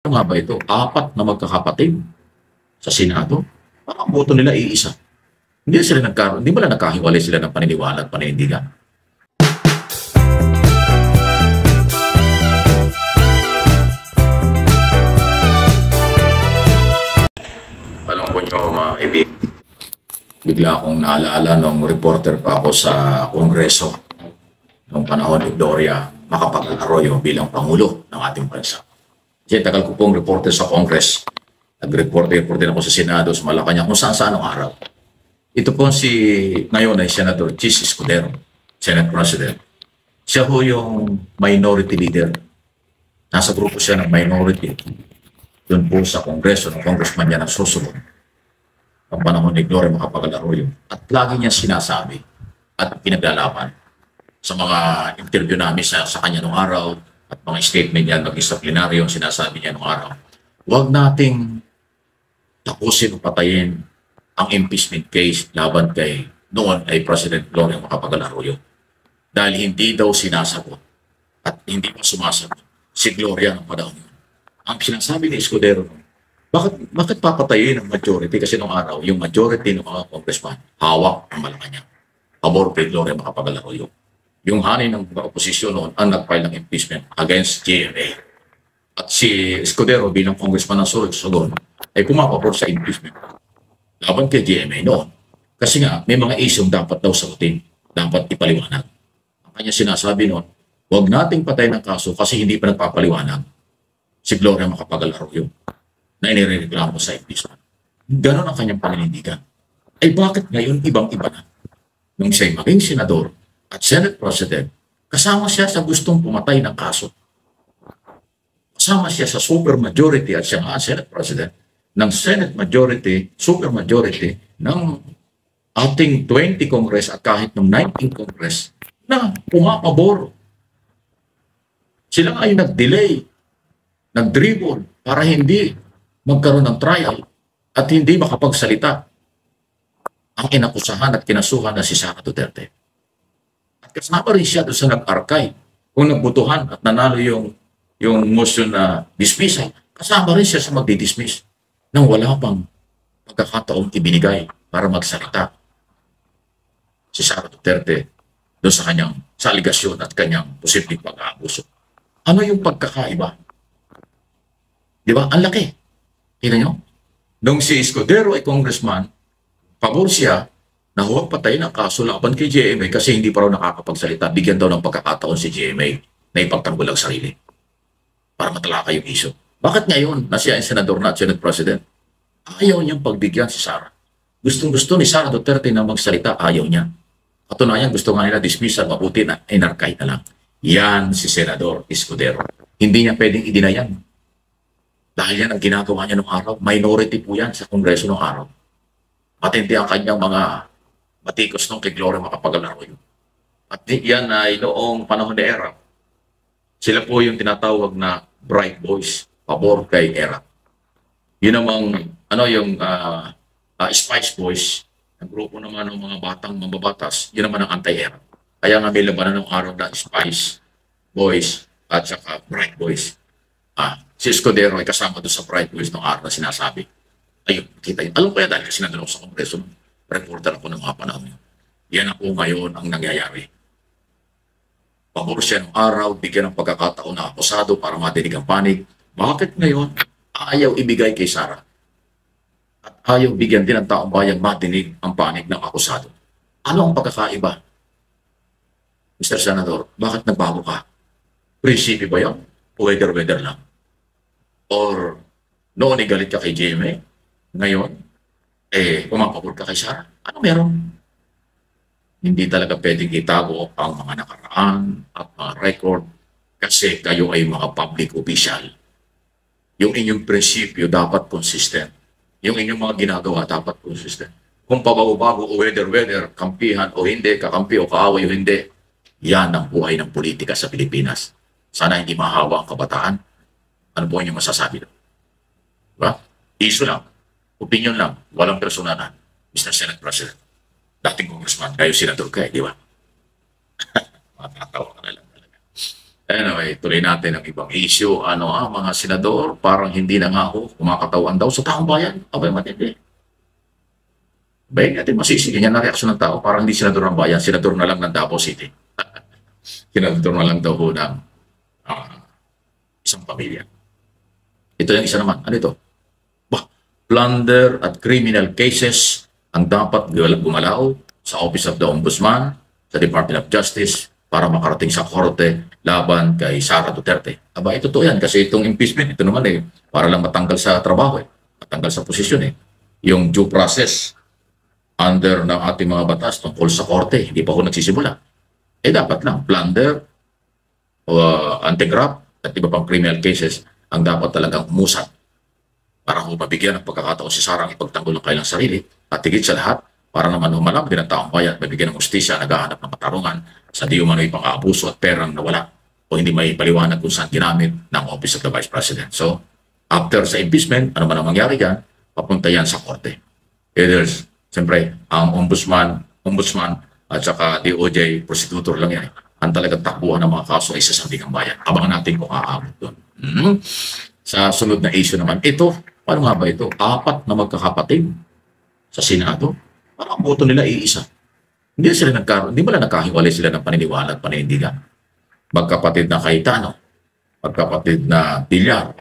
Ano nga ba ito? Apat na magkakapatid sa Senado. Parang ang boto nila iisa. Hindi ba nagkahiwalay sila ng paniniwala at paninindigan? Alam ko nyo mga ibig, bigla akong naalala nung reporter pa ako sa Kongreso noong panahon ni Gloria Macapagal-Arroyo bilang Pangulo ng ating bansa. Kasi tagal ko pong reporter sa Congress. Nag-reporter din ako sa Senado, sa Malacanang, kung saan-saan ang araw. Ito po ngayon ay Senator Chis Escudero, Senate President. Siya ho yung minority leader. Nasa grupo siya ng minority. Doon po sa Kongreso, ng congressman niya ng susunod. Ang panahon ni Gloria Macapagal-Arroyo. At lagi niya sinasabi at pinaglalaban sa mga interview namin sa kanya noong araw at mga statement niya maging sa plenaryo, sinasabi niya noong araw, huwag nating tapusin o patayin ang impeachment case laban kay noon ay President Gloria Macapagal-Arroyo. Dahil hindi daw sinasagot at hindi pa sumasagot si Gloria ng panahon yun. Ang sinasabi ni Escudero, bakit papatayin ang majority? Kasi noong araw, yung majority ng mga congressman, hawak ang Malacanang. Pabor kay Gloria Macapagal-Arroyo. Yung hanin ng oposisyon noon ang nag-file ng impeachment against GMA. At si Escudero bilang congressman ng Sorsogon ay pumapabor sa impeachment laban kay GMA noon. Kasi nga, may mga isyong dapat daw sagutin, dapat ipaliwanag. Ang kanya sinasabi noon, huwag nating patayin ang kaso kasi hindi pa nagpapaliwanag si Gloria Macapagal-Arroyo na inireklamo sa impeachment. Ganon ang kanyang paninindigan. Ay bakit ngayon ibang-iba na? Nung siya'y maging senador at Senate President, kasama siya sa gustong pumatay ng kaso. Kasama siya sa supermajority at siya nga Senate President ng Senate majority, supermajority ng ating 20 Congress at kahit ng 19 Congress na pumapabor. Sila nga ay nag-delay, nag-dribble para hindi magkaroon ng trial at hindi makapagsalita ang inakusahan at kinasuhan na si Sara Duterte. At kasama rin siya doon sa nag-archive. Kung nagbutuhan at nanalo yung motion na dismissal, kasama rin siya sa magdi-dismiss nang wala pang pagkakataong ibinigay para magsalita si Sara Duterte doon sa aligasyon at kanyang posibleng pag-aabuso. Ano yung pagkakaiba? Di ba? Ang laki. Tingnan nyo? Nung si Escudero ay congressman, pabor siya na huwag patayin ang kaso laban kay GMA kasi hindi pa raw nakakapagsalita. Bigyan daw ng pagkakataon si GMA na ipagtanggol ang sarili para matalakay yung issue. Bakit ngayon na siya ay senador na at Senate President, ayaw niyang pagbigyan si Sara? Gustong-gusto ni Sara Duterte na magsalita, ayaw niya. Katunayan, gusto nga nila dismissal, mabuti na, inarkay na lang. Yan si Senador Escudero. Hindi niya pwedeng idinayan. Dahil yan ang ginagawa niya nung araw. Minority po yan sa Kongreso nung araw. Matindi ang kanyang mga batikos nung kay Gloria Macapagal-Arroyo. At yan ay noong panahon ni ERA. Sila po yung tinatawag na bright boys, pabor kay ERA. Yun namang, Spice Boys, ang grupo naman ng mga batang mababatas, yun naman ang anti-ERA. Kaya nga may labanan ng araw na Spice Boys at saka Bright Boys. Si Escudero ay kasama doon sa Bright Boys ng araw na sinasabi. Ayun, kita yun. Alam ko yan dahil kasi nandun ako sa Kongreso, reporter ako ng mga panahon yun. Yan ako ngayon ang nangyayari. Pabor siya ng araw, bigyan ng pagkakataon na akusado para matinig ang panig. Bakit ngayon ayaw ibigay kay Sara? At ayaw bigyan din ng taong bayan matinig ang panig ng akusado. Ano ang pagkakaiba? Mr. Senador, bakit nagbago ka? Prinsipi ba yun? O weather lang? Or noon galit ka kay GMA? Ngayon, pumapabor ka kay Sara? Ano meron? Hindi talaga pwedeng itago ang mga nakaraan at mga record kasi kayo ay mga public official. Yung inyong prinsipyo dapat consistent. Yung inyong mga ginagawa dapat consistent. Kung pabago-bago o weather, kampihan o hindi, kakampi o kaaway o hindi, yan ang buhay ng politika sa Pilipinas. Sana hindi mahawa ang kabataan. Ano po inyong masasabi doon? Diba? Issue lang. Opinion lang. Walang personalan. Mr. Senate President. Dating congressman. Kayo senador kayo, di ba? Matatawa ka na lang talaga. Anyway, tuloy natin ang ibang issue. Ano mga senador, parang hindi na nga ako kumakatawan daw sa taong bayan. Abay, matindi. Bayan natin masisi. Ganyan na reaksyon ng tao. Parang hindi senador ng bayan, senador na lang ng Davao City. Senador na lang daw ho ng ah, isang pamilya. Ito yung isa naman. Ano ito? Bah, plunder at criminal cases ang dapat gumalaw sa Office of the Ombudsman, sa Department of Justice, para makarating sa korte laban kay Sara Duterte. Aba, ito to yan. Kasi itong impeachment, ito naman para lang matanggal sa trabaho matanggal sa posisyon Yung due process under ng ating mga batas tungkol sa korte, hindi pa ho nagsisimula. Dapat lang, plunder, anti-graft, at iba pang criminal cases ang dapat talagang umusad para ho mabigyan ng pagkakataon si Sarang ipagtanggol ng kailang sarili at higit sa lahat para naman humalam din ang taong bayan at mabigyan ng hustisya naghahanap ng katarungan sa di umano'y pang-aabuso at perang nawala o hindi may paliwanag kung saan ginamit ng Office of the Vice President. So, after sa impeachment, ano man ang mangyari dyan, papunta yan sa korte. There's, siyempre, ang ombudsman at saka DOJ, prosecutor lang yan. Ang talagang takbuhan ng mga kaso ay sa Sandigang Bayan. Abangan natin kung aabot doon. Sa sunod na issue naman, ito, paano nga ba ito? 4 na magkakapatid sa Senado. Parang ang boto nila iisa. Hindi ba nagkahiwalay sila ng paniniwala at paninindigan? Magkapatid na Cayetano, magkapatid na Villar,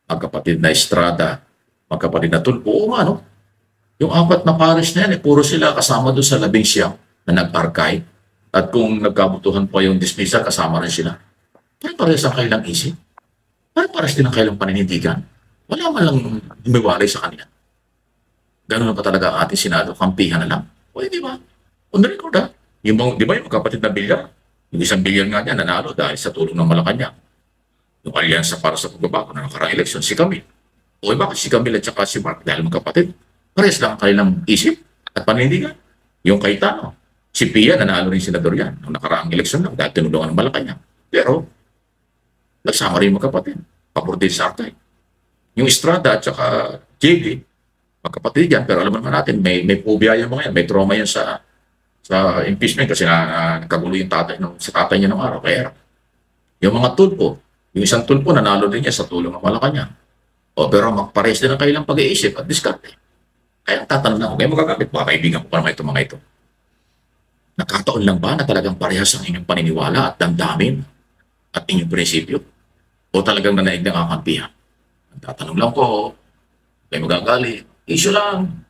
magkapatid na Estrada, magkapatid na Tulfo. Oo nga, no? Yung 4 na pares na yan, puro sila kasama doon sa 11 na nag-archive. At kung nagkabutuhan pa yung dismissal, kasama rin sila. Pare-pares ang kailang isip. Pare-pares din ang kailang paninindigan. Wala man lang humiwalay sa kanila. Ganun na pa talaga ang ating Senado, kampihan na lang. O di ba? On the record di ba yung kapatid na Villar? Yung isang Villar nga niya nanalo dahil sa tulong ng Malacanang. Yung alyansa para sa pagbabago na nakaraang eleksyon, si Camille. O bakit si Camille at saka si Mark dahil magkapatid? Pares lang ang kanilang isip at panindigan. Yung Cayetano, si Pia nanalo rin senador yan noong nakaraang eleksyon lang dahil tinulungan ng Malacanang. Pero, nagsama rin magkapatid. Pabor din sa Artay. Yung Estrada at saka JB, magkapatid yan, pero alam naman natin, may phobia yung mga yan, may trauma yan sa impeachment kasi nagkagulo yung sa tatay niya ng araw. Kaya yung mga Tulfo, yung isang Tulfo nanalo din niya sa tulong ng Malacanang. Pero magpares din ang kailang pag-iisip at diskarte. Kaya tatanong na ako, may magagamit ba kaibigan ko pa naman itong mga ito? Nakataon lang ba na talagang parehas ang inyong paniniwala at damdamin at inyong prinsipyo? O talagang nanaig ng kakampihan? Tatanong lang po, may magagali, issue lang.